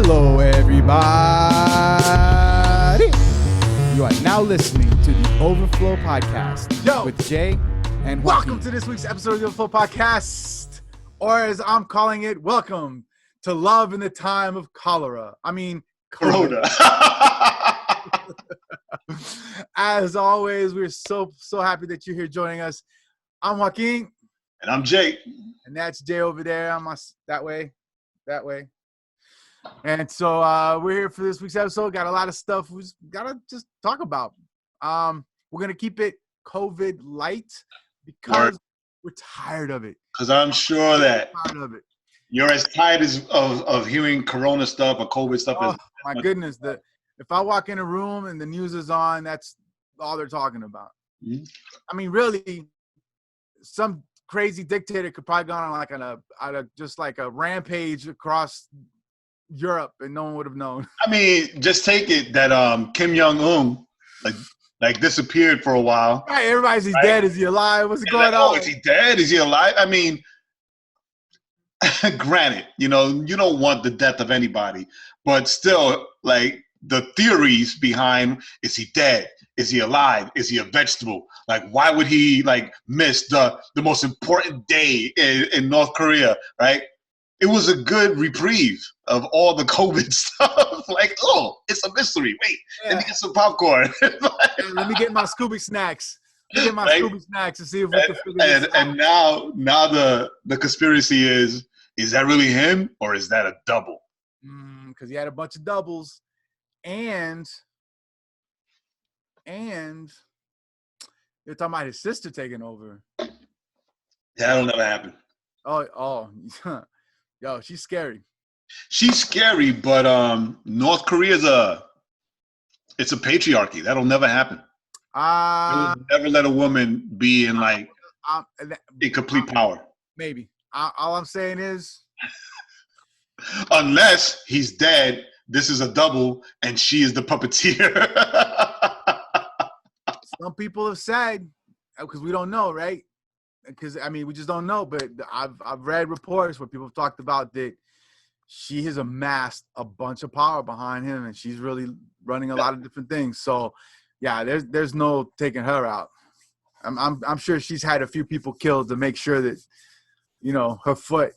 Hello, everybody. You are now listening to the Overflow Podcast with Jae and Joaquin. Welcome to this week's episode of the Overflow Podcast, or as I'm calling it, welcome to love in the time of cholera. I mean, Corona. As always, we're so happy that you're here joining us. I'm Joaquin. And I'm Jae. And that's Jae over there. I'm that way. And so we're here for this week's episode. Got a lot of stuff we gotta just talk about. We're gonna keep it COVID light because we're tired of it. Because I'm sure that tired of it. You're as tired of hearing Corona stuff or COVID stuff. Oh, my goodness. If I walk in a room and the news is on, that's all they're talking about. Mm-hmm. I mean, really, some crazy dictator could probably go on just like a rampage across Europe and no one would have known. I mean, just take it that Kim Jong-un like disappeared for a while. Right, everybody's dead. Is he alive? What's going on? Oh, is he dead? Is he alive? I mean, granted, you don't want the death of anybody, but still, like, the theories behind, is he dead? Is he alive? Is he a vegetable? Like, why would he miss the most important day in North Korea, right? It was a good reprieve of all the COVID stuff. It's a mystery. Wait, let me get some popcorn. Let me get my Scooby snacks. Scooby snacks and see if we can figure this out. And now the conspiracy is that really him or is that a double? Because he had a bunch of doubles, and they're talking about his sister taking over. That'll never happen. Oh. Yo, she's scary. She's scary, but North Korea's it's a patriarchy. That'll never happen. They will never let a woman be in in complete power. Maybe. All I'm saying is, unless he's dead, this is a double, and she is the puppeteer. Some people have said, because we don't know, right? Because we just don't know. But I've read reports where people have talked about that she has amassed a bunch of power behind him, and she's really running a lot of different things. So, yeah, there's no taking her out. I'm sure she's had a few people killed to make sure that her foot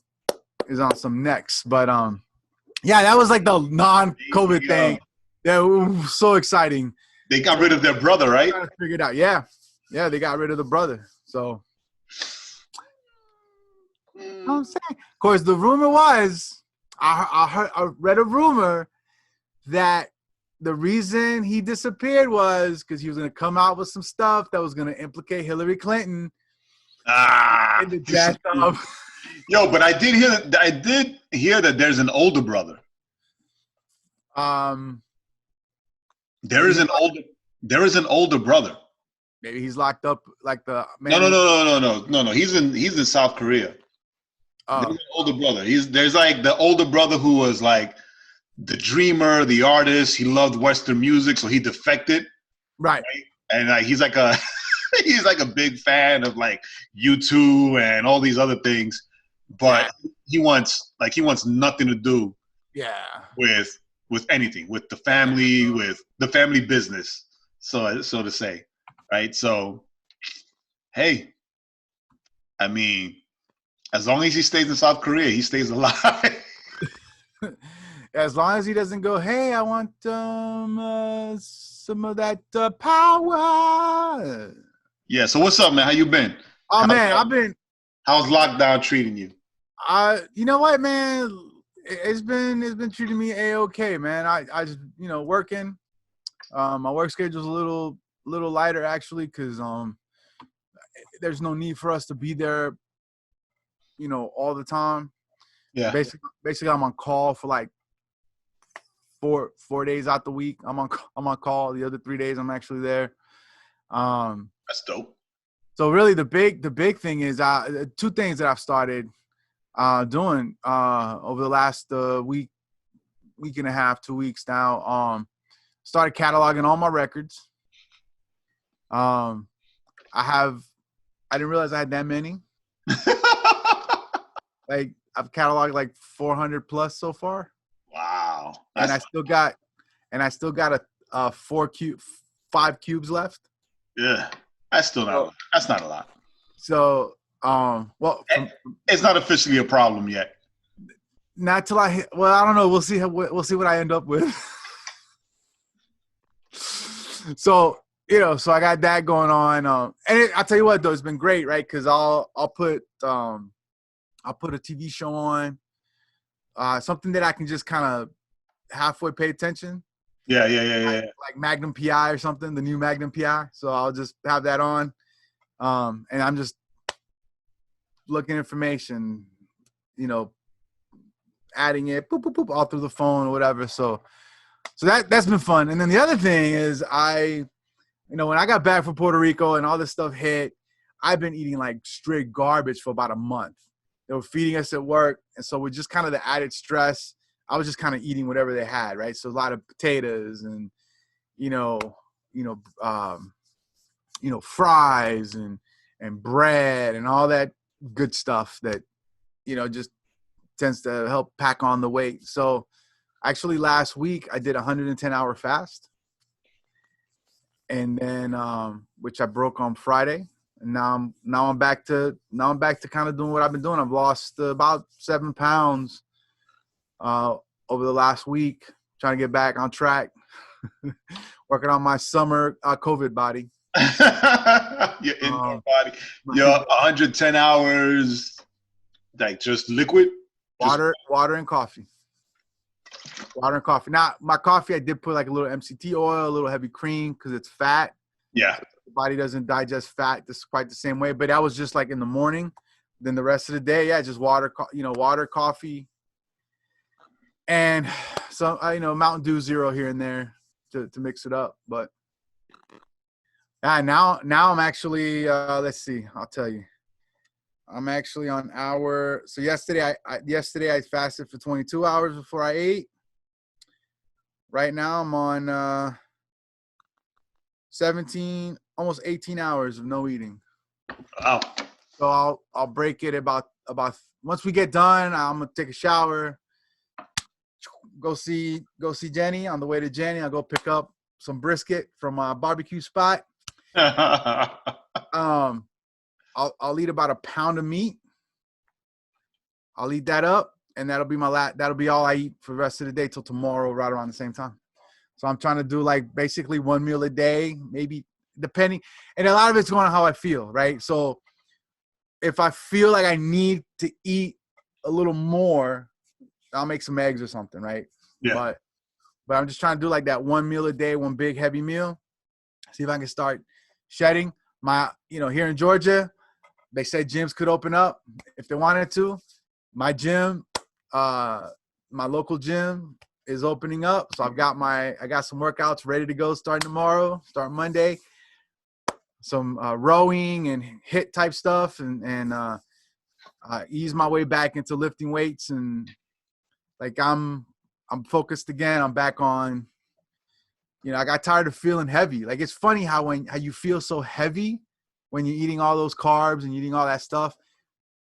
is on some necks. But yeah, that was like the non-COVID thing. That was so exciting. They got rid of their brother, right? Figured out, yeah, they got rid of the brother. So. I'm saying, of course, the rumor was, I read a rumor that the reason he disappeared was because he was going to come out with some stuff that was going to implicate Hillary Clinton in the death of. Yo, but I did hear that there's an older brother. There is an older brother. Maybe he's locked up like the man. No. He's in South Korea. There's an older brother. There's the older brother who was the dreamer, the artist. He loved Western music, so he defected. Right? And he's a he's a big fan of U2 and all these other things, but he wants nothing to do. Yeah. With anything, with the family, with the family business, so to say. Right, so, hey, as long as he stays in South Korea, he stays alive. As long as he doesn't go, hey, I want some of that power. Yeah. So what's up, man? How you been? Oh, man, How's lockdown treating you? You know what, man? It's been treating me A-okay, man. I just working. My work schedule's a little lighter actually, because there's no need for us to be there all the time. Yeah, basically I'm on call for 4 days out the week. I'm on call. The other 3 days I'm actually there. That's dope. So really the big thing is two things that I've started doing over the last week and a half, 2 weeks now. Started cataloging all my records. I didn't realize I had that many. I've cataloged 400 plus so far. Wow. and I still got a 5 cubes left. Yeah, that's not a lot. So, It's not officially a problem yet. not till I hit. Well, I don't know. We'll see what I end up with. So so I got that going on. And I'll tell you what though, it's been great, right? Because I'll put a TV show on, something that I can just kind of halfway pay attention. Yeah. Like Magnum PI or something, the new Magnum PI. So I'll just have that on, and I'm just looking information, adding it, boop, boop, boop, all through the phone or whatever. So that's been fun. And then the other thing is when I got back from Puerto Rico and all this stuff hit, I've been eating like straight garbage for about a month. They were feeding us at work. And so with just kind of the added stress, I was just kind of eating whatever they had, right? So a lot of potatoes and, fries and bread and all that good stuff that, just tends to help pack on the weight. So actually last week I did a 110-hour fast. And then, which I broke on Friday, and now I'm back to kind of doing what I've been doing. I've lost about 7 pounds over the last week, trying to get back on track, working on my summer COVID body. Your indoor body. Your 110 hours, like just liquid, water and coffee. Water and coffee. Now, my coffee, I did put like a little MCT oil, a little heavy cream because it's fat. Yeah. The body doesn't digest fat quite the same way. But that was just like in the morning. Then the rest of the day, just water, coffee. And so, Mountain Dew Zero here and there to mix it up. But now I'm actually, let's see, I'll tell you. I'm actually on so yesterday I fasted for 22 hours before I ate. Right now I'm on 17, almost 18 hours of no eating. Wow. So I'll break it about once we get done, I'm gonna take a shower, go see Jenny. On the way to Jenny, I'll go pick up some brisket from a barbecue spot. I'll eat about a pound of meat. I'll eat that up. And that'll be all I eat for the rest of the day till tomorrow, right around the same time. So I'm trying to do like basically one meal a day, maybe depending. And a lot of it's going on how I feel, right? So if I feel like I need to eat a little more, I'll make some eggs or something, right? Yeah. But I'm just trying to do like that one meal a day, one big heavy meal. See if I can start shedding. Here in Georgia, they said gyms could open up if they wanted to. My gym, my local gym is opening up. So I got some workouts ready to go starting tomorrow, start Monday. Some rowing and HIIT type stuff and ease my way back into lifting weights. And like I'm focused again. I'm back on, I got tired of feeling heavy. Like it's funny how you feel so heavy when you're eating all those carbs and eating all that stuff.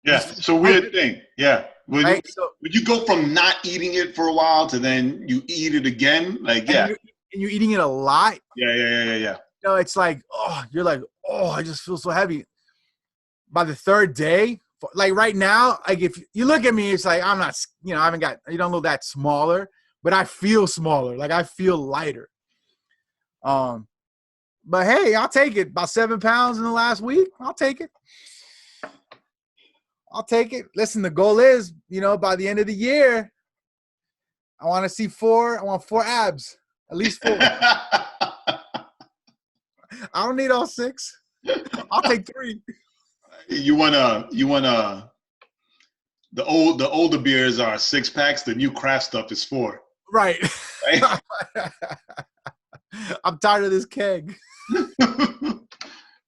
Yeah, it's a weird thing. Yeah. When you go from not eating it for a while to then you eat it again, like, yeah. And you're eating it a lot. Yeah. It's like, you're like, I just feel so heavy. By the third day, like right now, like if you look at me, it's like I'm not, I haven't got, you don't look that smaller, but I feel smaller. Like I feel lighter. But hey, I'll take it. About 7 pounds in the last week. I'll take it. Listen, the goal is, by the end of the year, I want to see 4 abs, at least 4. I don't need all 6. I'll take 3. You wanna the older beers are 6 packs, the new craft stuff is 4. Right. I'm tired of this keg.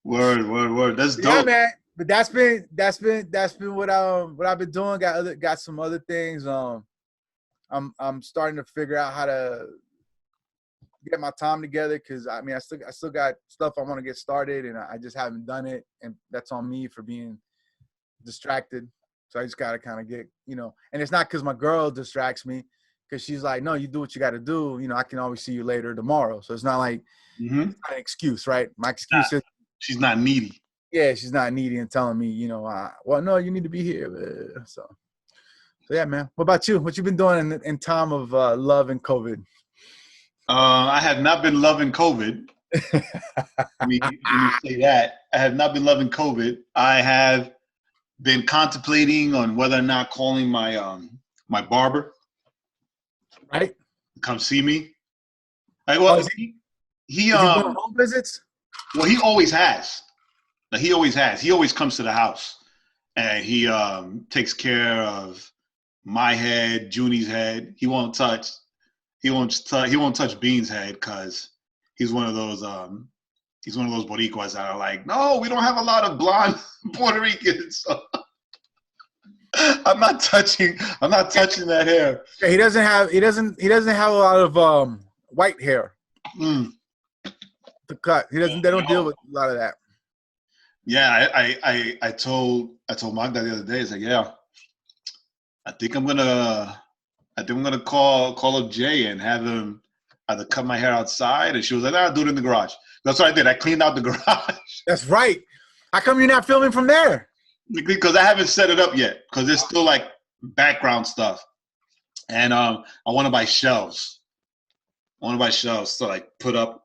Word. That's dope. Yeah, man. But that's been what I've been doing. Got some other things. I'm starting to figure out how to get my time together because I still got stuff I want to get started and I just haven't done it, and that's on me for being distracted. So I just gotta kind of get, and it's not because my girl distracts me. because she's like, no, you do what you got to do. You know, I can always see you later tomorrow. So it's not like Mm-hmm. it's not an excuse, right? My excuse is, She's not needy. yeah, she's not needy and telling me, you know, well, no, you need to be here. So yeah, man. What about you? What you been doing in time of love and COVID? I have not been loving COVID. Let me say that. I have not been loving COVID. I have been contemplating on whether or not calling my barber. Right? Come see me. Like, Oh, well, is he he doing home visits? well, he always has. Like, he always has. He always comes to the house, and he takes care of my head, Junie's head. He won't touch Bean's head because he's one of those Boricuas that are like, no, we don't have a lot of blonde Puerto Ricans. So I'm not touching that hair. Yeah, he doesn't have a lot of white hair to cut. They don't deal with a lot of that. Yeah, I told Magda the other day. It's like, yeah, I think I'm gonna call up Jae and have him either cut my hair outside, and she was like, "Nah, do it in the garage." That's what I did. I cleaned out the garage. That's right. How come you're not filming from there? Because I haven't set it up yet. Because there's still like background stuff, and I want to buy shelves. To like put up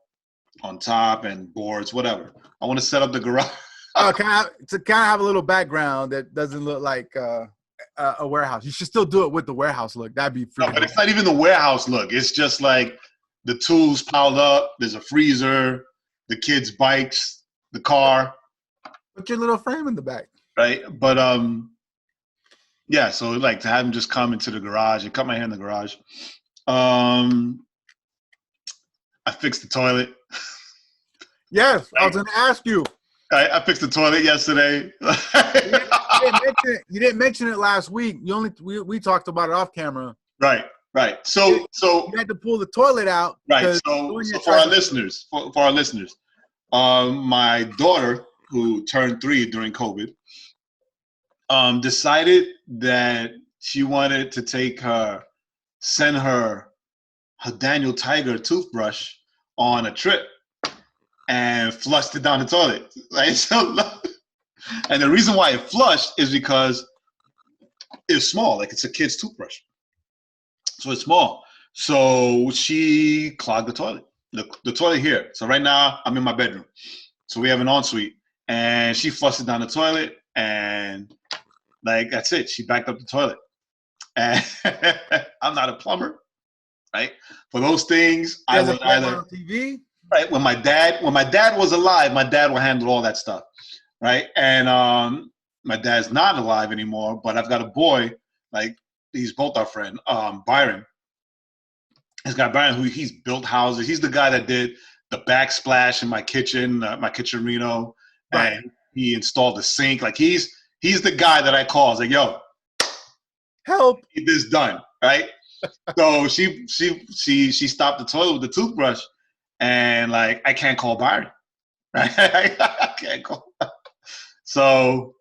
on top and boards, whatever. I want to set up the garage. To kind of have a little background that doesn't look like a warehouse. You should still do it with the warehouse look. That'd be freaking. No, but it's not even the warehouse look. It's just like the tools piled up. There's a freezer, the kids' bikes, the car. Put your little frame in the back. Right, but yeah. So like to have him just come into the garage and cut my hair in the garage. I fixed the toilet. Yes, I was going to ask you. I fixed the toilet yesterday. You didn't mention it last week. We talked about it off camera. Right. So you had to pull the toilet out. Right. So for our listeners, my daughter, who turned 3 during COVID, decided that she wanted to send her Daniel Tiger toothbrush on a trip and flushed it down the toilet. Right. So, and the reason why it flushed is because it's small, like it's a kid's toothbrush. So it's small. So she clogged the toilet, the toilet here. So right now I'm in my bedroom. So we have an ensuite, and she flushed it down the toilet, and like that's it. She backed up the toilet. And I'm not a plumber, right? For those things, I would either on TV. Right, when my dad was alive, my dad would handle all that stuff, right? And my dad's not alive anymore, but I've got a boy, like he's both our friend, Byron. This guy Byron, who he's built houses. He's the guy that did the backsplash in my kitchen, Reno, right. And he installed the sink. Like he's the guy that I call. It's like, yo, help, get this done, right? So she stopped the toilet with the toothbrush. And like I can't call Byron, right? I can't call. So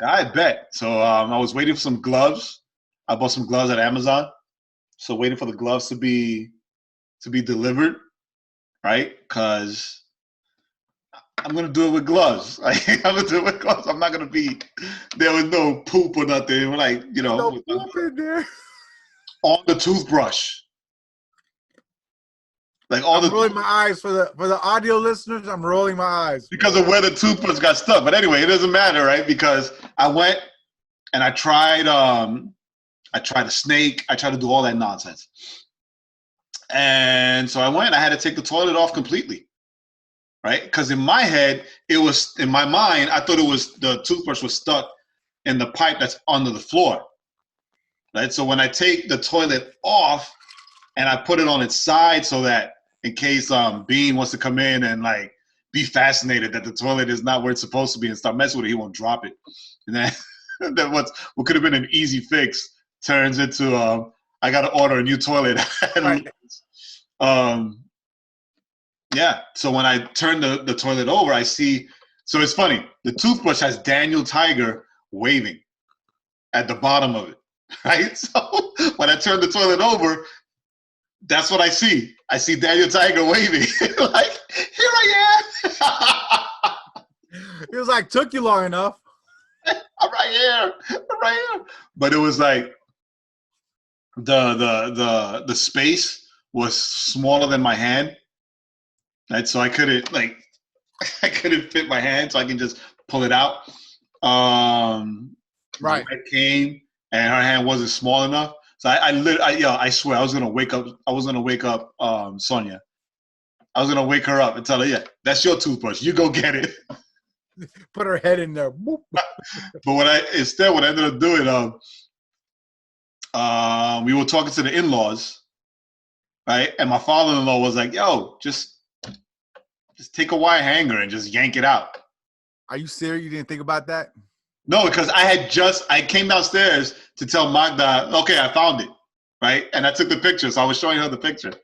I bet. So I was waiting for some gloves. I bought some gloves at Amazon. So waiting for the gloves to be delivered, right? Because I'm gonna do it with gloves. Like, I'm gonna do it with gloves. I'm not gonna be there with no poop or nothing. We're like, no poop in there on the toothbrush. Like I'm rolling my eyes for the audio listeners. I'm rolling my eyes because of where the toothbrush got stuck. But anyway, it doesn't matter, right? Because I went and I tried a snake. I tried to do all that nonsense. And so I went. I had to take the toilet off completely, right? Because in my head, in my mind, I thought the toothbrush was stuck in the pipe that's under the floor, right? So when I take the toilet off and I put it on its side so that in case Bean wants to come in and like be fascinated that the toilet is not where it's supposed to be and start messing with it, he won't drop it. And then what could have been an easy fix turns into I got to order a new toilet. Right. Yeah. So when I turn the toilet over, I see. So it's funny. The toothbrush has Daniel Tiger waving at the bottom of it. right? So when I turn the toilet over, that's what I see. I see Daniel Tiger waving, like, here I am. It was like, took you long enough. I'm right here. I'm right here. But it was like the space was smaller than my hand. Right. So I couldn't fit my hand, so I can just pull it out. Right. The wife came and her hand wasn't small enough. So I swear I was gonna wake up Sonia. I was gonna wake her up and tell her, yeah, that's your toothbrush. You go get it. Put her head in there. Boop. But what I ended up doing, we were talking to the in-laws, right? And my father-in-law was like, yo, just take a wire hanger and just yank it out. Are you serious? You didn't think about that? No, because I came downstairs to tell Magda, okay, I found it, right? And I took the picture, so I was showing her the picture.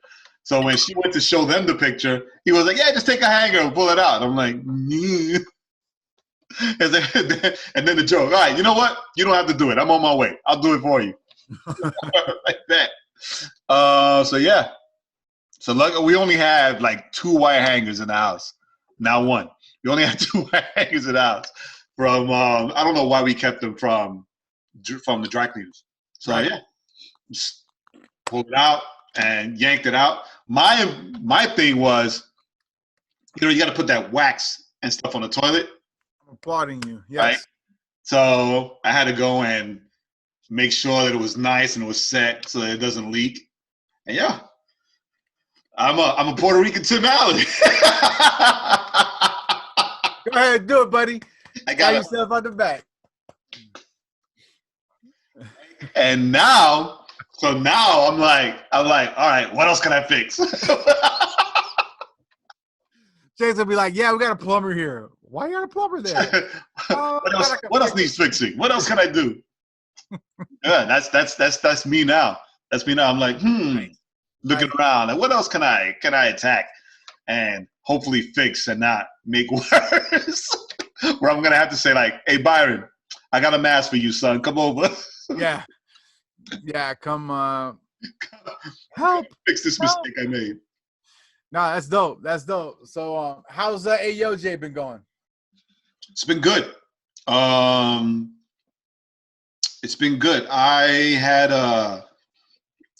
So when she went to show them the picture, he was like, yeah, just take a hanger and pull it out. I'm like, and then the joke, all right, you know what? You don't have to do it. I'm on my way. I'll do it for you. Like that. So yeah. So look, we only have like 2 wire hangers in the house. Now 1. We only have 2 wire hangers in the house. From I don't know why we kept them from the dry cleaners. So yeah, just pulled it out and yanked it out. My thing was, you got to put that wax and stuff on the toilet. I'm applauding you. Yes. Right? So I had to go and make sure that it was nice and it was set so that it doesn't leak. And yeah, I'm a Puerto Rican Tim Allen. Go ahead, do it, buddy. I got yourself on the back. And now I'm like, all right, what else can I fix? Jay's gonna be like, yeah, we got a plumber here. Why you got a plumber there? What else needs fixing? What else can I do? Yeah, that's me now. That's me now. I'm like, looking around, like, what else can I attack and hopefully fix and not make worse? Where I'm gonna have to say like, hey Byron, I got a mask for you, son. Come over. Yeah, come help. Fix this mistake I made. Nah, that's dope. That's dope. So how's AOJ been going? It's been good. It's been good. I had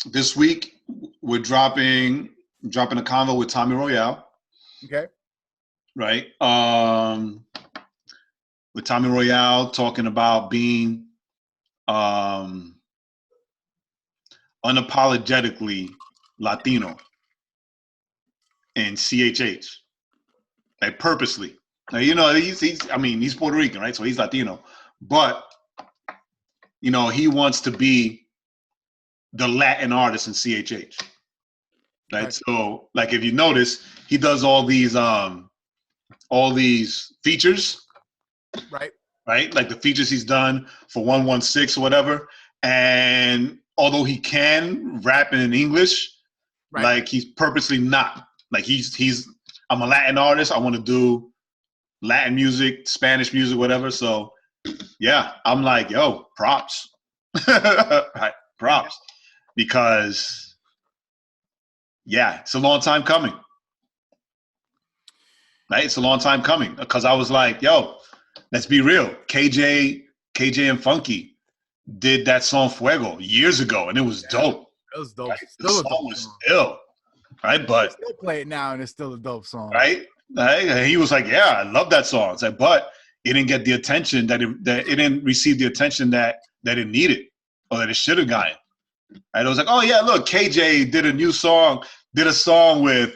this week we're dropping a convo with Tommy Royale. Okay. Right. With Tommy Royale talking about being unapologetically Latino in CHH, like purposely. Now, he's Puerto Rican, right? So he's Latino, but he wants to be the Latin artist in CHH, right? So, like, if you notice, he does all these features, right? Like the features he's done for 116 or whatever. And although he can rap in English, like he's purposely not. Like I'm a Latin artist. I want to do Latin music, Spanish music, whatever. So yeah, I'm like, yo, props. Right, props. Because yeah, it's a long time coming. Right? It's a long time coming. Because I was like, yo, let's be real. KJ and Funky did that song Fuego years ago, and it was dope. It was dope. Right? The song was ill, right? But still play it now, and it's still a dope song, right? And he was like, "Yeah, I love that song." It's like, but it didn't get the attention that it didn't receive the attention that it needed or that it should have gotten. Right? It was like, "Oh yeah, look, KJ did a song with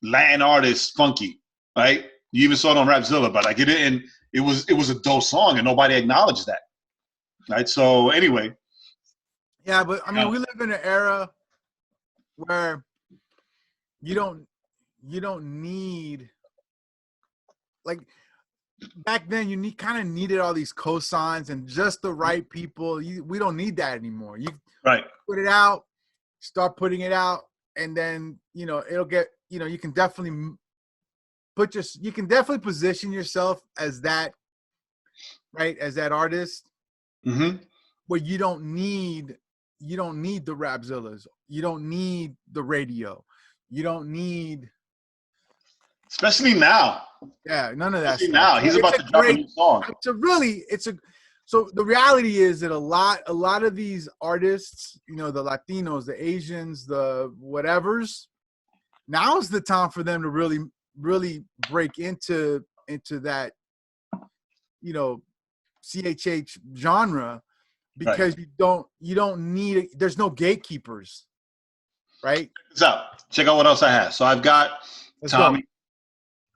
Latin artist Funky." Right? You even saw it on Rapzilla, but like it didn't. It was a dope song, and nobody acknowledged that. Right. So anyway. Yeah, but I mean, we live in an era where you don't need, like, back then you kind of needed all these cosigns and just the right people. We don't need that anymore. You put it out, start putting it out, and then it'll get you can definitely position yourself as that, right, as that artist. Mm-hmm. where you don't need the Rapzillas. You don't need the radio. You don't need, especially now. Yeah, none of that Especially stuff. now, he's about to drop a new song. So the reality is that a lot of these artists, you know, the Latinos, the Asians, the whatevers, now's the time for them to really, really break into that, you know, CHH genre, because you don't need, there's no gatekeepers, right? Check out what else I have. So I've got Tommy.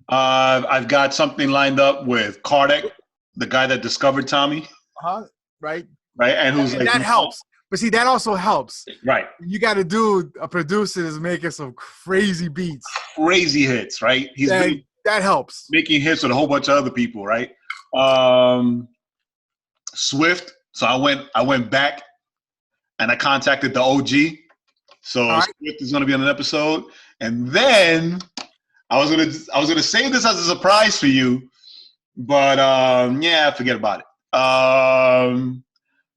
I've got something lined up with Kardec, the guy that discovered Tommy. Right. And who's and that helps. But see, that also helps. Right. You got a producer that's making some crazy beats. Crazy hits, right? That helps. Making hits with a whole bunch of other people, right? Swift. So I went back and I contacted the OG. So Swift is gonna be on an episode. And then I was gonna save this as a surprise for you, but forget about it.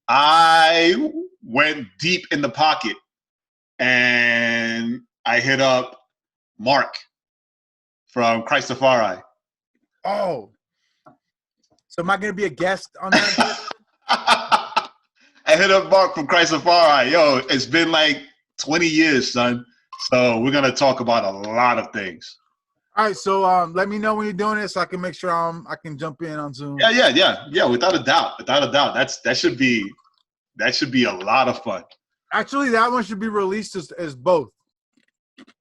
I went deep in the pocket and I hit up Mark from Christafari. Oh, so am I gonna be a guest on that? I hit up Mark from Christafari. Yo, it's been like 20 years, son. So we're gonna talk about a lot of things. All right, so let me know when you're doing it so I can make sure I can jump in on Zoom. Yeah. Without a doubt. That should be a lot of fun. Actually, that one should be released as both.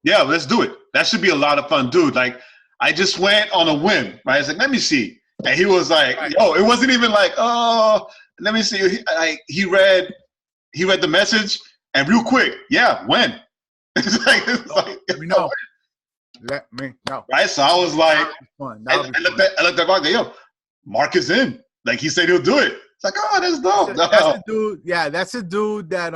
Yeah, let's do it. That should be a lot of fun, dude. Like, I just went on a whim, right? I was like, let me see, and he was like, yo, it wasn't even like, oh, let me see. He read the message, and real quick, yeah, when? It's like let me know. Let me know. Right, so I was like, I looked at Mark, yo, Mark is in. Like, he said he'll do it. It's like, oh, that's dope. That's a dude. Yeah, that's a dude that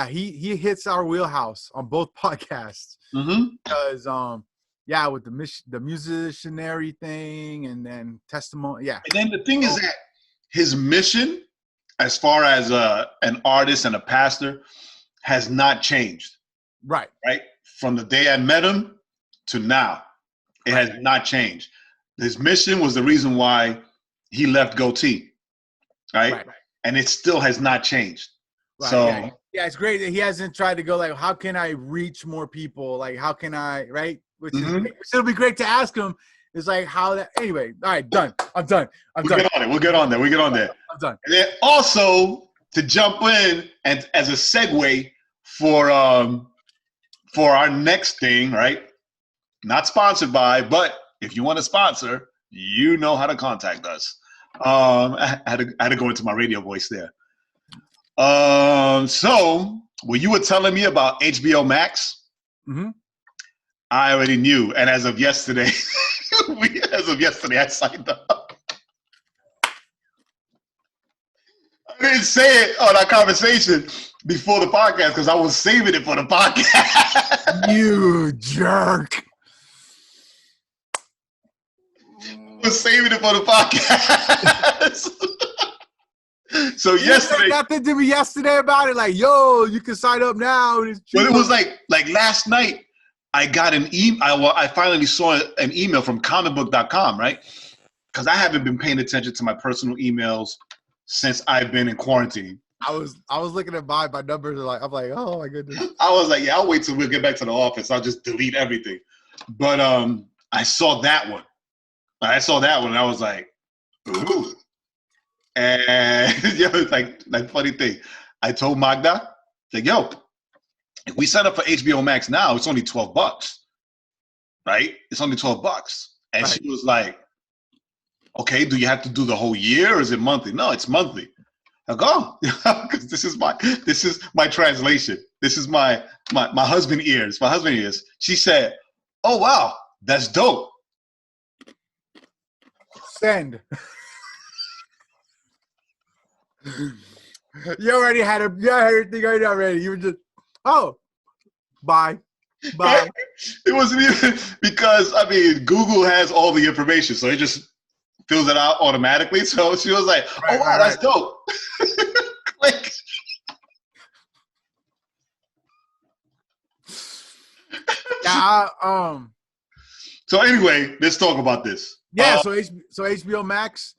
he hits our wheelhouse on both podcasts. Because with the musicianary thing and then testimony. Yeah. And then the thing is that his mission, as far as an artist and a pastor, has not changed. Right. From the day I met him to now, it has not changed. His mission was the reason why he left Goatee, right? And it still has not changed. Right. So yeah, it's great that he hasn't tried to go like, how can I reach more people? Like, how can I, right? Which it'll be great to ask him. It's like how that. Anyway, all right, done. I'm done. We'll get on there. I'm done. And then also to jump in and as a segue for our next thing, right? Not sponsored by, but if you want to sponsor, you know how to contact us. I had to go into my radio voice there. So when you were telling me about HBO MAX, I already knew, and as of yesterday, I signed up. I didn't say it on our conversation before the podcast because I was saving it for the podcast. You jerk. I was saving it for the podcast. So yesterday, nothing to me yesterday about it. Like, yo, you can sign up now. But it was like last night. I got an email. I finally saw an email from comicbook.com, right? Because I haven't been paying attention to my personal emails since I've been in quarantine. I was looking at my numbers. I'm like, oh my goodness. I was like, yeah, I'll wait till we get back to the office. I'll just delete everything. But I saw that one. And I was like, ooh. And it's like funny thing. I told Magda, like, yo, if we sign up for HBO Max now, it's only $12, right? It's only $12. And she was like, okay, do you have to do the whole year or is it monthly? No, it's monthly. I go, because this is my translation. This is my husband ears. My husband ears. She said, oh, wow, that's dope. Send. You already had everything already. You were just, oh, bye. It wasn't even because, I mean, Google has all the information, so it just fills it out automatically. So she was like, oh, wow, that's dope. So anyway, let's talk about this. Yeah. So HBO Max.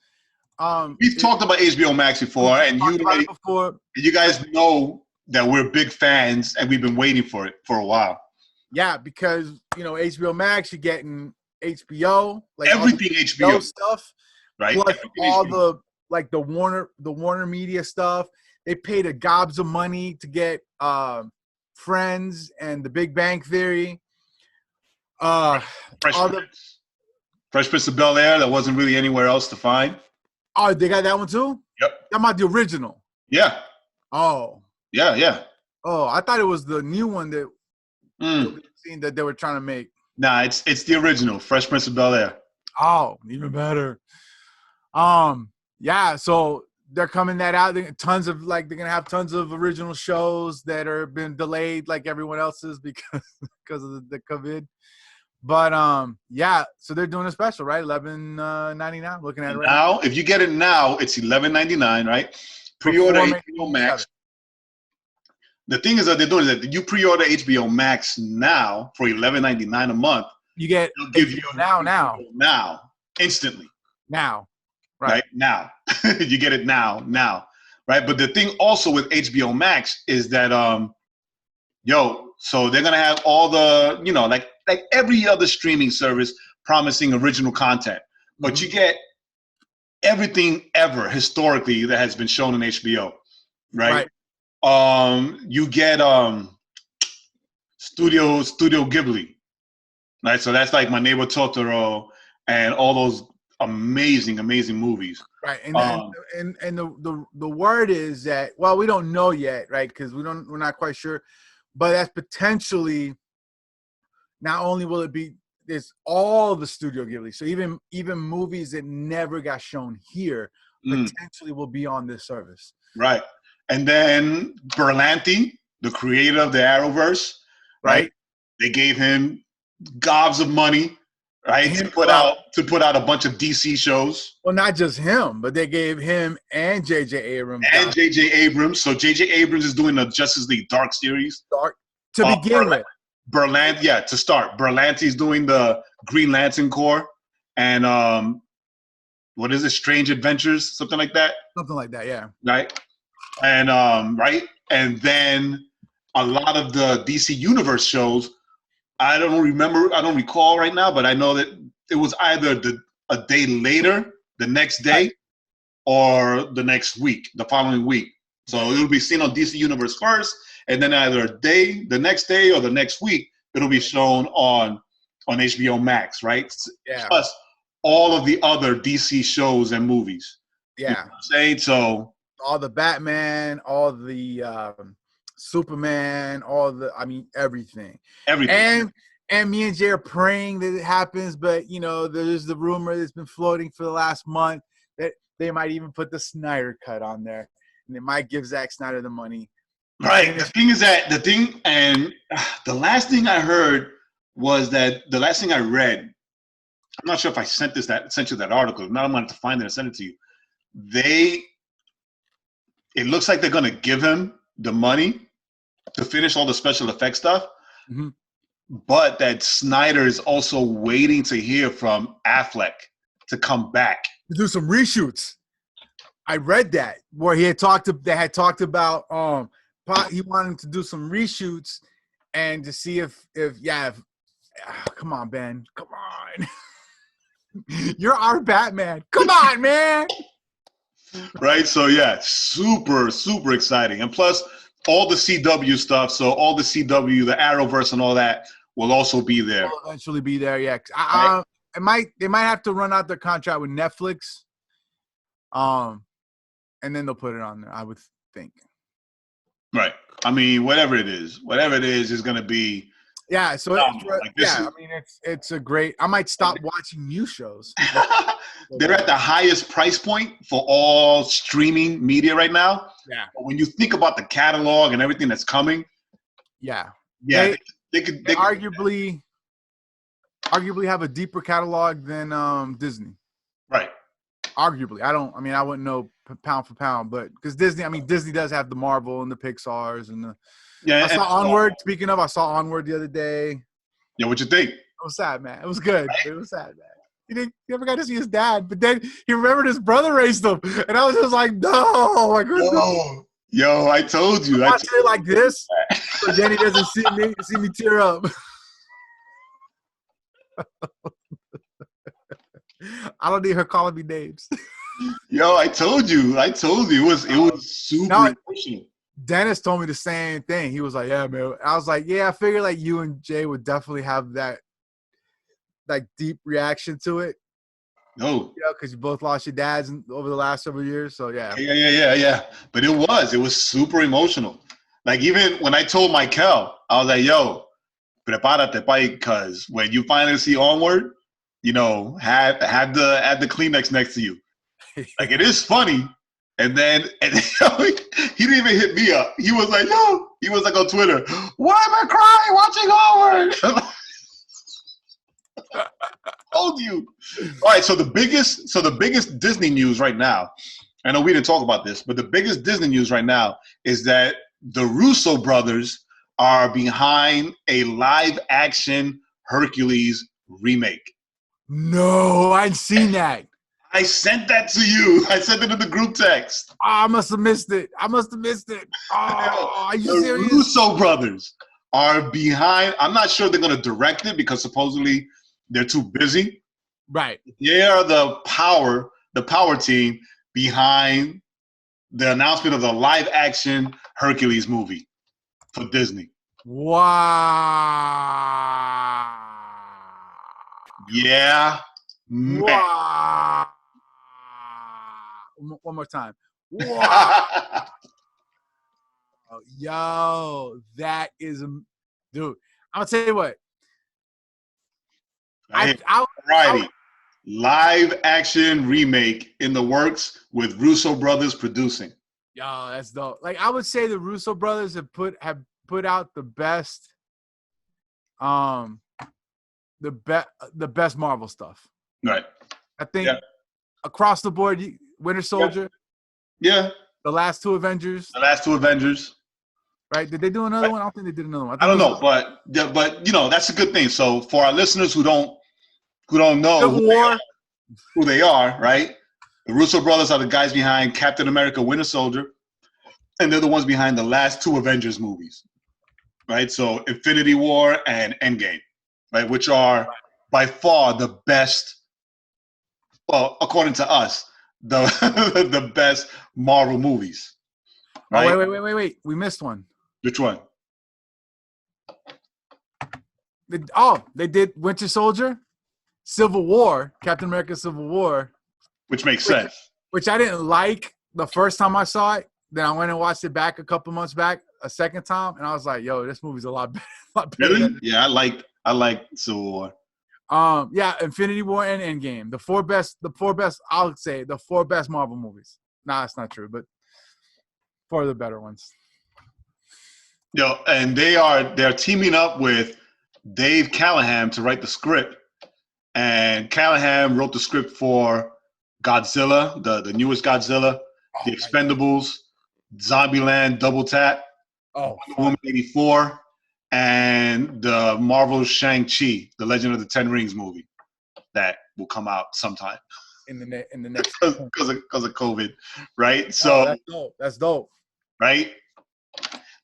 We've talked about HBO Max before, and you guys know that we're big fans, and we've been waiting for it for a while. Yeah, because HBO Max, you're getting HBO, like everything HBO stuff, right? Plus everything all HBO. the Warner Media stuff. They paid a gobs of money to get Friends and The Big Bang Theory. Fresh Prince of Bel-Air that wasn't really anywhere else to find. Oh, they got that one too? Yep. That might be the original. Yeah. Oh. Yeah. Oh, I thought it was the new one that we've seen that they were trying to make. Nah, it's the original, Fresh Prince of Bel-Air. Oh, even better. Yeah, so they're coming that out. They're gonna have tons of original shows that are been delayed like everyone else's because of the COVID. But yeah, so they're doing a special, right? $11.99. Looking at it right now. If you get it now, it's $11.99, right? Pre-order HBO Max. The thing is that they're doing is that you pre-order HBO Max now for $11.99 a month. You get HBO now instantly. Now, right now, you get it now, right? But the thing also with HBO Max is that so they're gonna have all the like every other streaming service promising original content, but you get everything ever historically that has been shown on HBO, right? You get Studio Ghibli, right? So that's like My Neighbor Totoro and all those amazing movies, right? And the word is that, well, we don't know yet, right? Because we're not quite sure, but that's potentially not only will it be it's all the Studio Ghibli, so even movies that never got shown here potentially will be on this service, right? And then Berlanti, the creator of the Arrowverse, right? They gave him gobs of money, right, to put out a bunch of DC shows. Well, not just him, but they gave him and J.J. Abrams. So J.J. Abrams is doing the Justice League Dark series. To begin with. To start. Berlanti's doing the Green Lantern Corps and what is it? Strange Adventures, something like that. Something like that, yeah. Right. And and then a lot of the DC Universe shows. I don't recall right now, but I know that it was either a day later, the next day, or the next week, the following week. So it'll be seen on DC Universe first, and then either the next day, or the next week, it'll be shown on HBO Max, right? Yeah. Plus all of the other DC shows and movies. Yeah. You know what I'm saying? So all the Batman, all the Superman, everything. Everything. And me and Jay are praying that it happens, but there's the rumor that's been floating for the last month that they might even put the Snyder cut on there, and they might give Zack Snyder the money. Right. The thing is that the last thing I heard was that the last thing I read, I'm not sure if I sent you that article. If not, I'm going to have to find it and send it to you. It looks like they're going to give him the money to finish all the special effects stuff, but that Snyder is also waiting to hear from Affleck to come back to do some reshoots. I read that where they had talked about he wanted to do some reshoots and to see if come on, Ben, come on. You're our Batman. Come on, man. Right, so yeah, super exciting, and plus all the CW stuff. So all the CW, the Arrowverse, and all that will also be there. Will eventually be there, yeah. They might have to run out their contract with Netflix, and then they'll put it on there, I would think. Right. I mean, whatever it is going to be. Yeah. So it's a great. I might stop watching new shows. They're at the highest price point for all streaming media right now. Yeah. But when you think about the catalog and everything that's coming. Yeah. Yeah. They arguably have a deeper catalog than Disney. Right. Arguably. I wouldn't know pound for pound, but because Disney does have the Marvel and the Pixars and the. Yeah. I saw Onward. Speaking of, I saw Onward the other day. Yo, what you think? It was sad, man. It was good. It was sad, man. He never got to see his dad, but then he remembered his brother raised him, and I was just like, no, like, Yo, I told you. watching it like this, so Jenny doesn't see me tear up. I don't need her calling me names. Yo, I told you. It was super emotional. Dennis told me the same thing. He was like, yeah, man. I was like, yeah, I figured like you and Jay would definitely have that like deep reaction to it. No. Yeah, because you both lost your dads over the last several years. So yeah. Yeah. But it was super emotional. Like even when I told Michael, I was like, yo, prepárate, pai, because when you finally see Onward, you know, have the Kleenex next to you. Like it is funny. And then he didn't even hit me up. He was like, yo, he was like on Twitter, why am I crying watching Onward? Told you. All right, so the biggest Disney news right now, I know we didn't talk about this, but the biggest Disney news right now is that the Russo brothers are behind a live action Hercules remake. No, I'd seen that. I sent that to you. I sent it in the group text. Oh, I must have missed it. Oh, are you serious? The Russo brothers are behind. I'm not sure they're going to direct it because supposedly they're too busy. Right. They are the power team behind the announcement of the live action Hercules movie for Disney. Wow. Yeah. Man. Wow. One more time. Wow. Yo, that is, dude. I'm gonna tell you what. Alrighty. Live action remake in the works with Russo brothers producing. Yo, that's dope. Like I would say the Russo brothers have put out the best the best Marvel stuff. Right. I think across the board, Winter Soldier. Yeah. The last two Avengers. Right? Did they do another one? I don't think they did another one. I don't know, but you know that's a good thing. So for our listeners who don't know who they are, right? The Russo brothers are the guys behind Captain America: Winter Soldier, and they're the ones behind the last two Avengers movies, right? So Infinity War and Endgame, right? Which are by far the best. Well, according to us, the best Marvel movies. Right? Oh, wait. We missed one. Which one? They did Winter Soldier, Civil War, Captain America: Civil War. Which makes sense. Which I didn't like the first time I saw it. Then I went and watched it back a couple months back a second time, and I was like, "Yo, this movie's a lot better." Really? Yeah, I like Civil War. Yeah, Infinity War and Endgame, the four best. I would say the four best Marvel movies. Nah, that's not true, but four of the better ones. Yo, and they're teaming up with Dave Callahan to write the script, and Callahan wrote the script for Godzilla, the newest Godzilla, The Expendables, Zombieland, Double Tap, Wonder Woman 84, and the Marvel Shang-Chi, The Legend of the Ten Rings movie that will come out sometime in the next because of COVID, right? So that's dope. Right.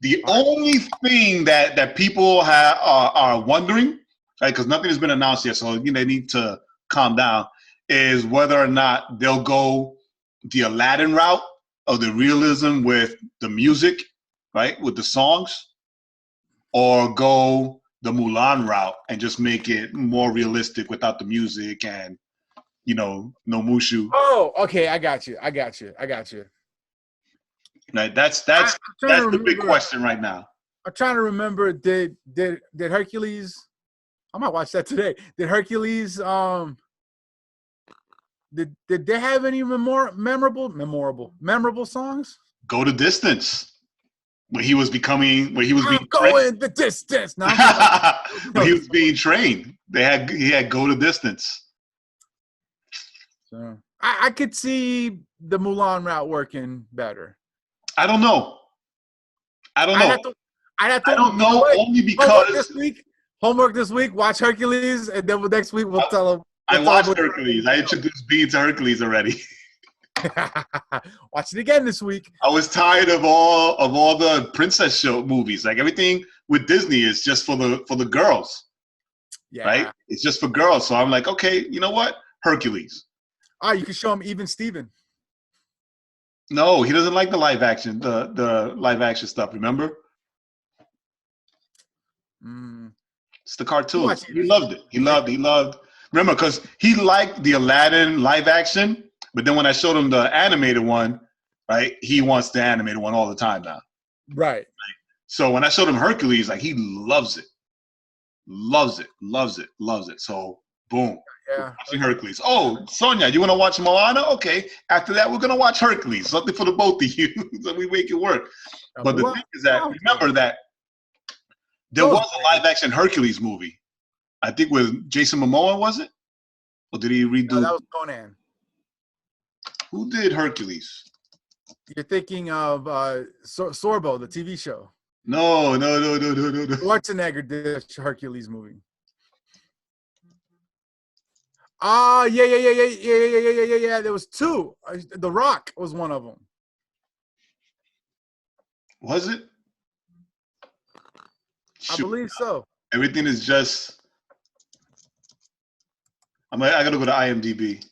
The only thing that people are wondering, right, because nothing has been announced yet, so they need to calm down, is whether or not they'll go the Aladdin route of the realism with the music, right, with the songs, or go the Mulan route and just make it more realistic without the music and, no Mushu. Oh, okay, I got you. Right, that's the big question right now. I'm trying to remember. Did Hercules? I might watch that today. Did Hercules? Did they have any memorable songs? Go the Distance. When he was being trained. The distance. No, when he was being trained, he had Go the Distance. So I could see the Mulan route working better. I don't know. I don't know only because this week. Homework this week. Watch Hercules, and then next week we'll tell them. I watched Hercules. I introduced B to Hercules already. Watch it again this week. I was tired of all the princess show movies. Like everything with Disney is just for the girls. Yeah. Right? It's just for girls. So I'm like, okay, you know what? Hercules. All right, you can show him Even Steven. No, he doesn't like the live action, the live action stuff, remember? It's the cartoon. He loved it. He loved. Remember, because he liked the Aladdin live action, but then when I showed him the animated one, right, he wants the animated one all the time now. Right. So when I showed him Hercules, like he loves it. Loves it. So boom. Yeah. Watching Hercules. Oh, Sonia, you want to watch Moana? Okay. After that, we're going to watch Hercules. Something for the both of you. So we make it work. But the thing is that, remember that there was a live action Hercules movie. I think with Jason Momoa, was it? Or did he redo? No, that was Conan. Who did Hercules? You're thinking of Sorbo, the TV show. No. Schwarzenegger did a Hercules movie. Yeah. There was two. The Rock was one of them. Was it? I believe so. Everything is just. I gotta go to IMDb.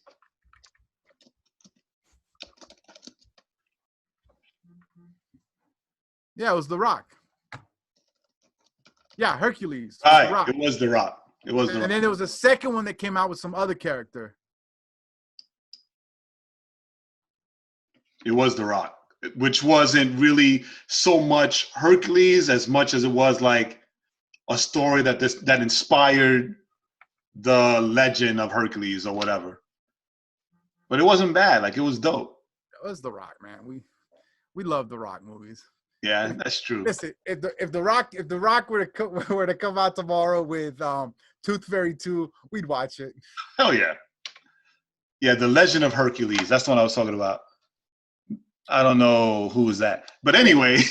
Yeah, it was The Rock. Yeah, Hercules. All right, it was The Rock. And then there was a second one that came out with some other character. It was The Rock, which wasn't really so much Hercules as much as it was like a story that inspired the legend of Hercules or whatever. But it wasn't bad. Like it was dope. It was The Rock, man. We love The Rock movies. Yeah, that's true. Listen, if the Rock were to come out tomorrow with Tooth Fairy 2, we'd watch it. Hell yeah. Yeah, The Legend of Hercules. That's the one I was talking about. I don't know who was that. But anyway,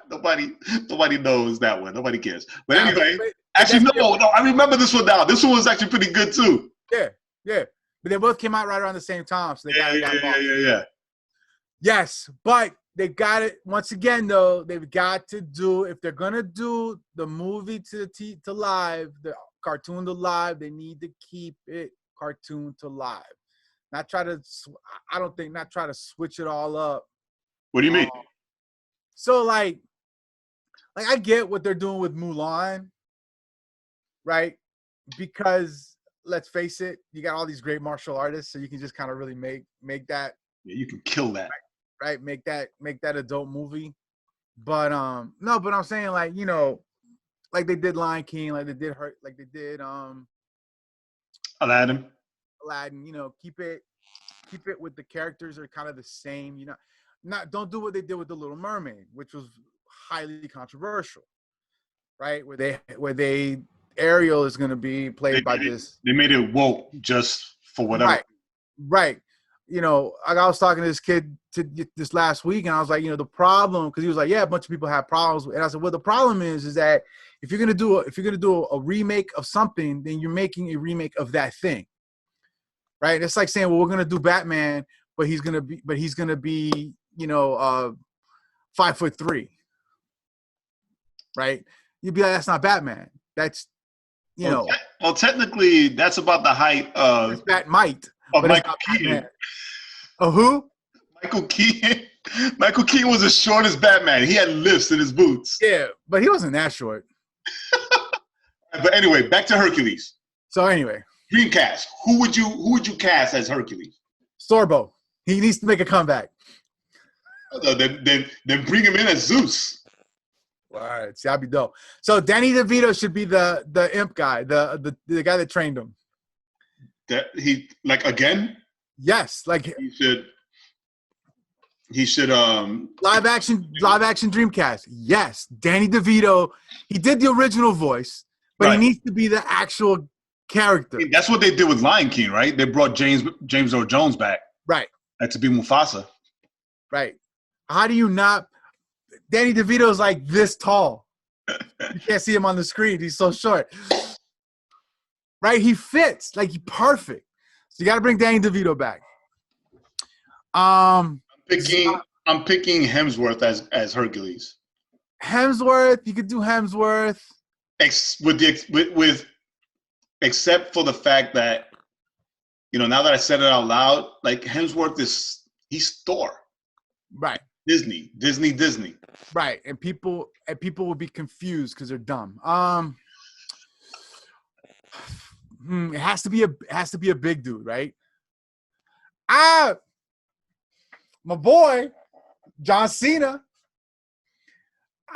nobody knows that one. Nobody cares. But anyway, actually, no, I remember this one now. This one was actually pretty good too. Yeah. But they both came out right around the same time. So they yeah. Yes, but they got it once again though. They've got to do, if they're gonna do the movie to live, the cartoon to live, they need to keep it cartoon to live. Not try to switch it all up. What do you mean? So like I get what they're doing with Mulan, right? Because let's face it, you got all these great martial artists, so you can just kind of really make that. Yeah, you can kill that. Right, make that adult movie, but no, but I'm saying like like they did Lion King, like they did Aladdin. Keep it with the characters are kind of the same, don't do what they did with the Little Mermaid, which was highly controversial, right? Where they Ariel is going to be played by this. They made it woke just for whatever. Right. I was talking to this kid this last week, and I was like, the problem, because he was like, yeah, a bunch of people have problems, and I said, well, the problem is that if you're gonna do a remake of something, then you're making a remake of that thing, right? It's like saying, well, we're gonna do Batman, but he's gonna be 5'3", right? You'd be like, that's not Batman. That's Well, technically, that's about the height of Batmite. Of Michael Keaton. Oh, who? Michael Keaton. Michael Keaton was as short as Batman. He had lifts in his boots. Yeah, but he wasn't that short. But anyway, back to Hercules. So anyway, Dreamcast. Who would you cast as Hercules? Sorbo. He needs to make a comeback. Then bring him in as Zeus. All right, see, I'd be dope. So Danny DeVito should be the imp guy, the guy that trained him. That he again? Yes, like he should live action Dreamcast. Yes, Danny DeVito. He did the original voice, but he needs to be the actual character. That's what they did with Lion King, right? They brought James Earl Jones back. Right. To be Mufasa. Right. How do you not? Danny DeVito is like this tall. You can't see him on the screen. He's so short. Right? He fits. Like, he perfect. So you got to bring Danny DeVito back. I'm picking Hemsworth as Hercules. Hemsworth. You could do Hemsworth. Except for the fact that, now that I said it out loud, like Hemsworth he's Thor. Right. Disney. Right. And people will be confused because they're dumb. It has to be a big dude, right? My boy, John Cena.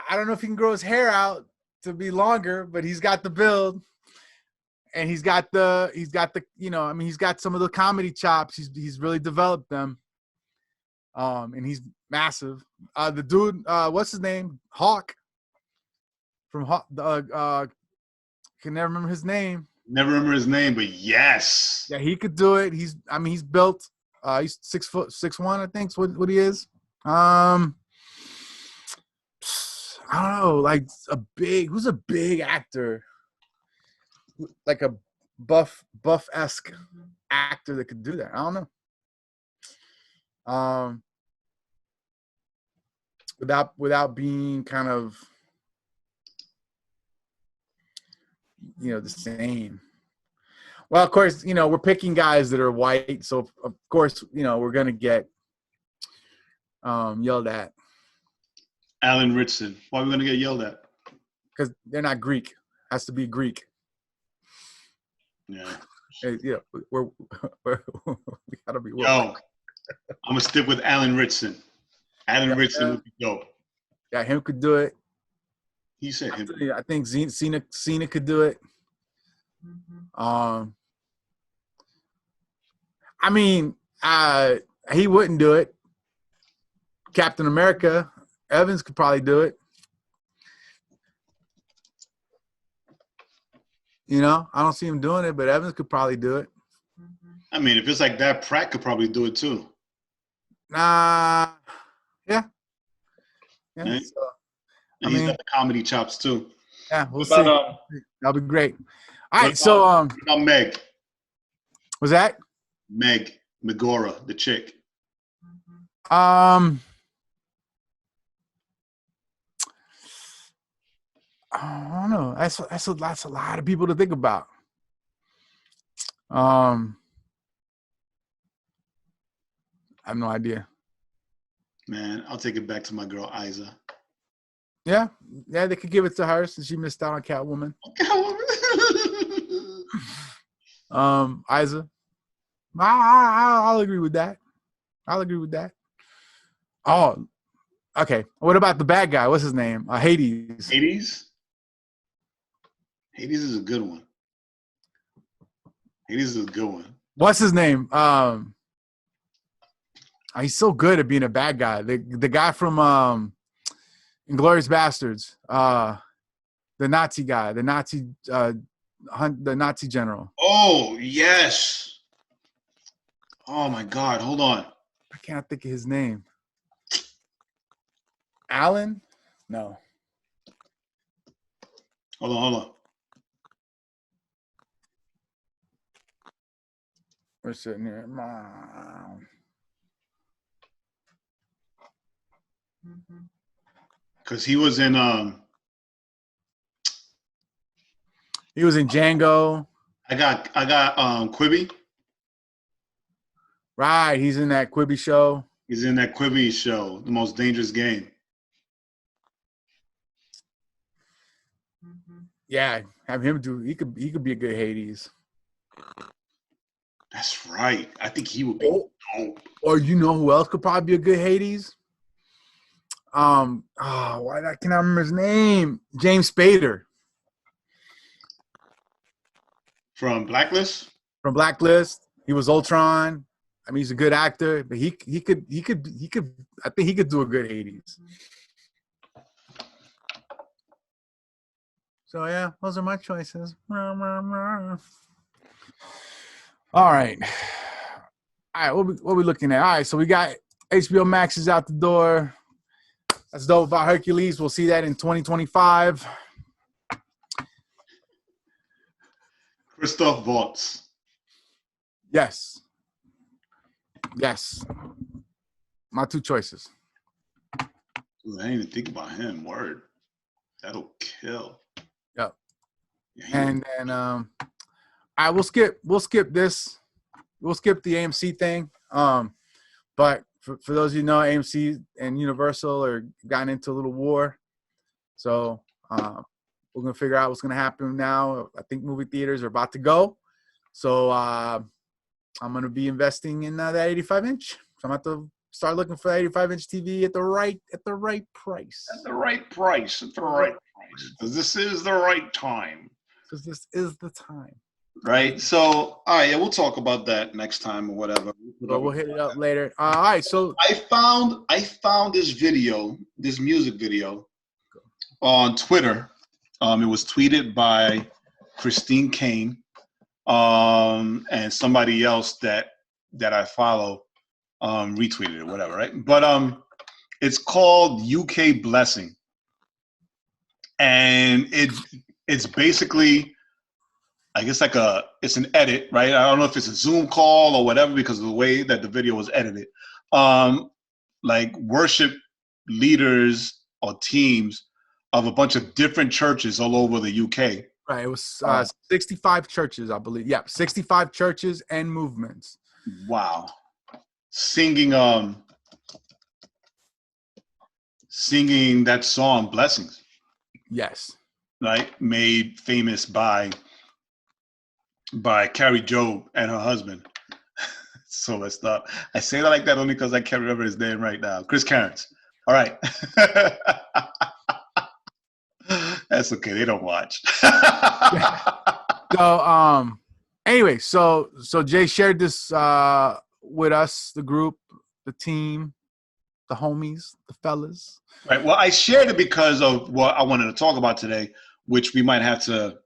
I don't know if he can grow his hair out to be longer, but he's got the build. And he's got the he's got some of the comedy chops. He's really developed them. And he's massive. The dude, what's his name? Hawk. From Hawk. Can never remember his name. Never remember his name, but yes. Yeah, he could do it. He's built. He's 6'1", I think. Is what he is. I don't know. Like who's a big actor? Like a buff-esque actor that could do that. I don't know. Without being kind of the same. Well, of course, we're picking guys that are white, so of course, we're gonna get yelled at. Alan Ritchson. Why are we gonna get yelled at? Because they're not Greek. Has to be Greek. Yeah. We gotta be. Yo, I'm gonna stick with Alan Ritchson. Alan Ritchson would be dope. Yeah, him could do it. He said him. I think Cena could do it. I mean, he wouldn't do it. Captain America, Evans could probably do it. I don't see him doing it, but Evans could probably do it. I mean, if it's like that, Pratt could probably do it too. Yeah. Right? So, And he's got the comedy chops too. Yeah, we'll see. That'll be great. All right, so what about Meg? Was that Meg Megora, the chick? I don't know. That's a lot of people to think about. I have no idea. Man, I'll take it back to my girl Isa. Yeah, they could give it to her since she missed out on Catwoman. Isa. I'll agree with that. Oh, okay. What about the bad guy? What's his name? Hades. Hades is a good one. What's his name? He's so good at being a bad guy. The guy from Inglourious Bastards. The Nazi guy. The Nazi general. Oh, yes. Oh, my God. Hold on. I can't think of his name. Alan? No. Hold on. We're sitting here. Because he was in Django. I got Quibi. Right, he's in that Quibi show. He's in that Quibi show, The Most Dangerous Game. Yeah, have him do. He could be a good Hades. That's right. I think he would be dope. Or who else could probably be a good Hades? Why I cannot remember his name? James Spader. From Blacklist? He was Ultron. I mean, he's a good actor, but he could I think he could do a good Hades. So yeah, those are my choices. All right, what we looking at? All right, so we got HBO Max is out the door. That's dope about Hercules. We'll see that in 2025. Christoph Waltz. Yes. Yes. My two choices. Ooh, I didn't even think about him. Word. That'll kill. Yep. Yeah, And then I will skip this. We'll skip the AMC thing. But for those of you who know, AMC and Universal are gotten into a little war. So we're gonna figure out what's gonna happen now. I think movie theaters are about to go. So I'm gonna be investing in that 85-inch. So I'm about to start looking for that 85-inch TV at the right price. at the right price. At the right price. Because this is the right time. Because this is the time. Right. So, all right. Yeah, we'll talk about that next time or whatever. So we'll hit it up later. All right. So I found this video, this music video, on Twitter. It was tweeted by Christine Kane, and somebody else that I follow retweeted it, whatever, right? But it's called UK Blessing, and it's basically, I guess, it's an edit, right? I don't know if it's a Zoom call or whatever because of the way that the video was edited. Like worship leaders or teams of a bunch of different churches all over the UK. right, it was 65 churches, I believe. Yeah, 65 churches and movements. Wow. Singing that song Blessings, Yes. right? Made famous by Carrie Job and her husband. So let's stop. I say that like that only because I can't remember his name right now. Chris Cairns. All right. That's okay. They don't watch. So anyway, so Jay shared this with us, the group, the team, the homies, the fellas. Right. Well, I shared it because of what I wanted to talk about today, which we might have to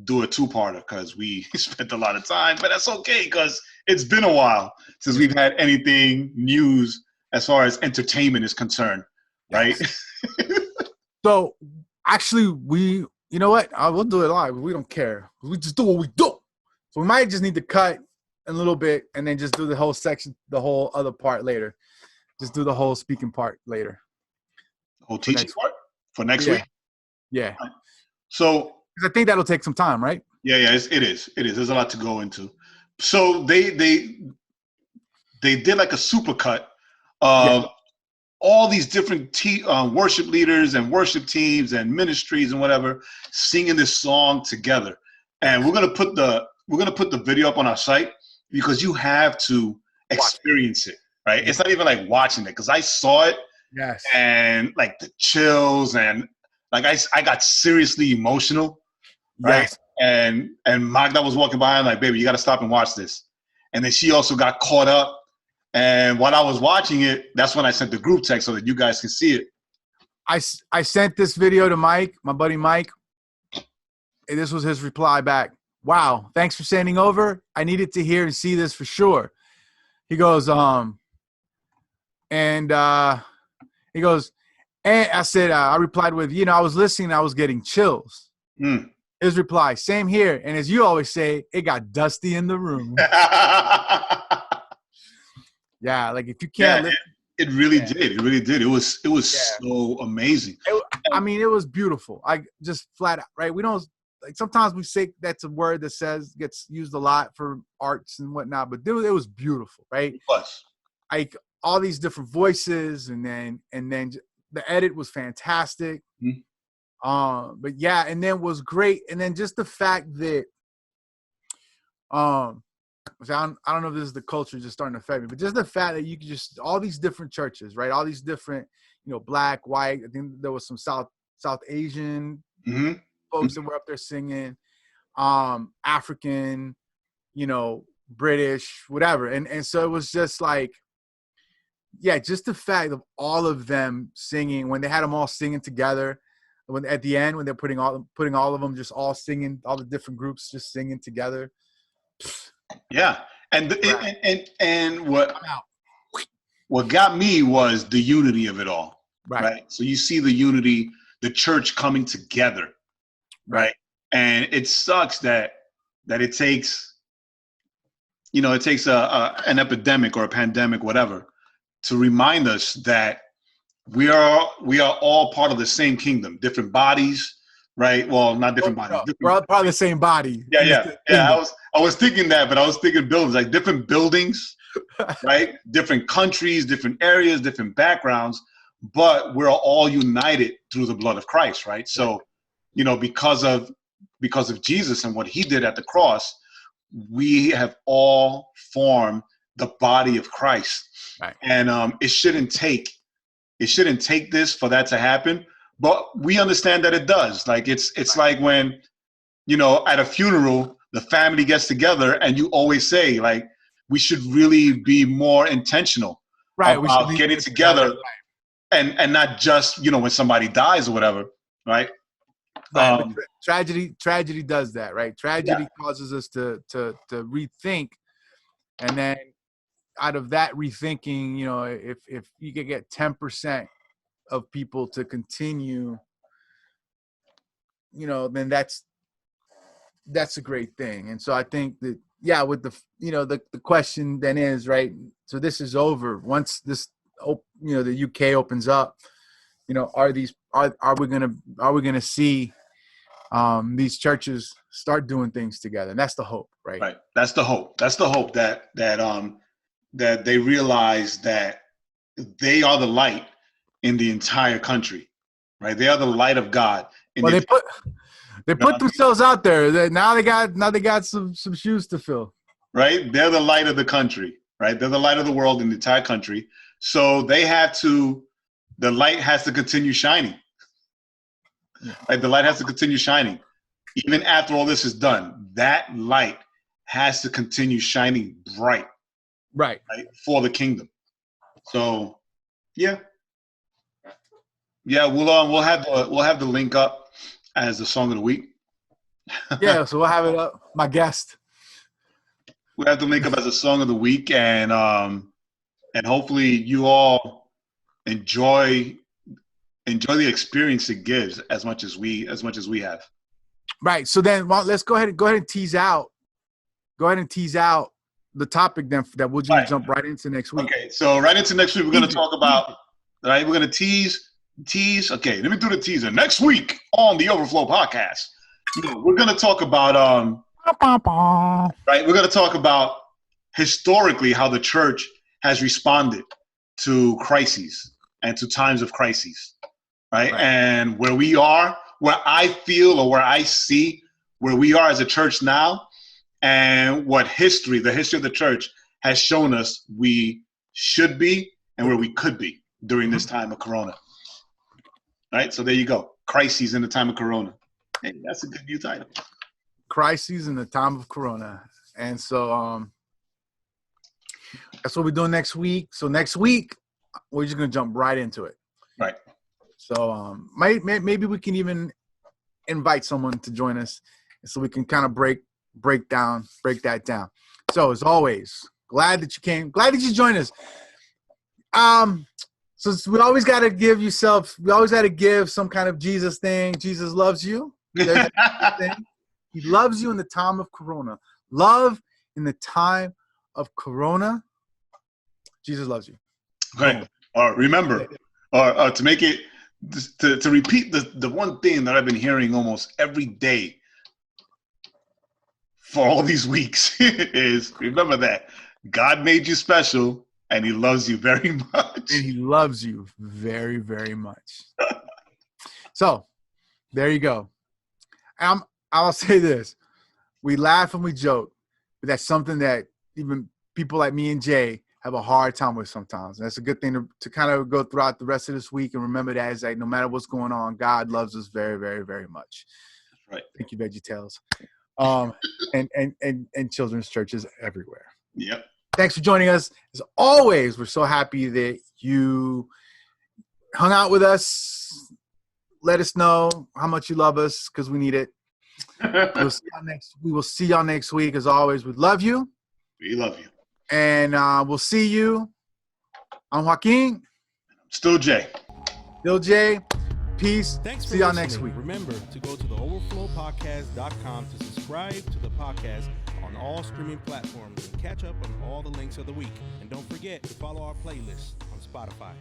do a two-parter because we spent a lot of time, but that's okay because it's been a while since we've had anything news as far as entertainment is concerned, right? Yes. So actually, you know what? We'll do it live. We don't care. We just do what we do. So we might just need to cut a little bit and then just do the whole section, the whole other part later. Just do the whole speaking part later. The whole teaching part for next week? Yeah. So I think that'll take some time, right? Yeah, it is. There's a lot to go into. So they did like a supercut of all these different worship leaders and worship teams and ministries and whatever singing this song together. And we're gonna put the video up on our site because you have to experience it, right? It's not even like watching it because I saw it. Yes. And like the chills and like I got seriously emotional. Right. Yes. And Magda was walking by and like, baby, you got to stop and watch this. And then she also got caught up. And while I was watching it, that's when I sent the group text so that you guys can see it. I sent this video to Mike, my buddy Mike. And this was his reply back. Wow, thanks for sending over. I needed to hear and see this for sure. He goes, and I said, I replied with, I was listening, I was getting chills. His reply, same here. And as you always say, it got dusty in the room. Yeah, like if you can't listen. It really did. It really did. It was so amazing. It was beautiful. I just flat out, right? We don't, like, sometimes we say that's a word that gets used a lot for arts and whatnot, but it was beautiful, right? It was. Like all these different voices, and then the edit was fantastic. Mm-hmm. But yeah, and then was great. And then just the fact that, which I don't know if this is the culture just starting to affect me, but just the fact that you could just, all these different churches, right? All these different, black, white, I think there was some South Asian folks that were up there singing, African, British, whatever. And so it was just like, yeah, just the fact of all of them singing, when they had them all singing together, when at the end, when they're putting all of them just all singing, all the different groups just singing together. Yeah. And what got me was the unity of it all. Right. So you see the unity, the church coming together. Right. And it sucks that that it takes, it takes an epidemic or a pandemic, whatever, to remind us that we are all part of the same kingdom, different bodies, right? Well, not different bodies. No, we're all part of the same body. Yeah. I was thinking that, but I was thinking buildings, like different buildings, right? Different countries, different areas, different backgrounds, but we're all united through the blood of Christ, right? So, because of Jesus and what he did at the cross, we have all formed the body of Christ. Right. And it shouldn't take this for that to happen, but we understand that it does. Like it's like when, at a funeral, the family gets together and you always say, like, we should really be more intentional about getting together and not just, when somebody dies or whatever, right? Right. Tragedy does that, right? Tragedy causes us to rethink, and then out of that rethinking, if you could get 10% of people to continue, then that's a great thing. And so I think that, with the question then is, right, so this is over. Once this, the UK opens up, are we gonna see these churches start doing things together? And that's the hope, right? Right. That's the hope. That's the hope that they realize that they are the light in the entire country, right? They are the light of God. They put themselves out there. Now they got some shoes to fill. Right? They're the light of the country, right? They're the light of the world in the entire country. So the light has to continue shining. Right? The light has to continue shining. Even after all this is done, that light has to continue shining bright. Right. For the kingdom. So, yeah, we'll have the link up as the song of the week. Yeah, so we'll have it up. My guest. We'll have the link up as a song of the week, and hopefully you all enjoy the experience it gives as much as we have. Right. So then, let's go ahead and tease out. Go ahead and tease out the topic then that we'll just jump right into next week. Okay, so right into next week, we're going to talk about, right, we're going to tease. Okay, let me do the teaser. Next week on the Overflow podcast, we're going to talk about, right, we're going to talk about historically how the church has responded to crises and to times of crises, right? And where I feel or where I see where we are as a church now, and what the history of the church has shown us we should be and where we could be during this time of Corona. Right? So there you go. Crises in the time of Corona. Hey, that's a good new title. Crises in the time of Corona. And so that's what we're doing next week. So next week, we're just going to jump right into it. Right. So maybe we can even invite someone to join us so we can kind of break that down. So as always, glad that you came, glad that you joined us. So we always got to give some kind of Jesus thing. Jesus loves you. Thing. He loves you in the time of Corona. Love in the time of Corona. Jesus loves you. Right. Or remember, or to make it, to repeat the one thing that I've been hearing almost every day for all these weeks is, remember that God made you special and he loves you very much. And he loves you very, very much. So there you go. I'll say this. We laugh and we joke, but that's something that even people like me and Jay have a hard time with sometimes. And that's a good thing to kind of go throughout the rest of this week and remember that is like, no matter what's going on, God loves us very, very, very much. Right. Thank you, VeggieTales. And children's churches everywhere. Yep. Thanks for joining us. As always, we're so happy that you hung out with us. Let us know how much you love us because we need it. We will see y'all next week. As always, we love you. We love you. And we'll see you. I'm Joaquin. Still Jay. Still Jay. Peace. Thanks for see y'all listening. next week. Remember to go to the overflowpodcast.com to subscribe subscribe to the podcast on all streaming platforms and catch up on all the links of the week. And don't forget to follow our playlist on Spotify.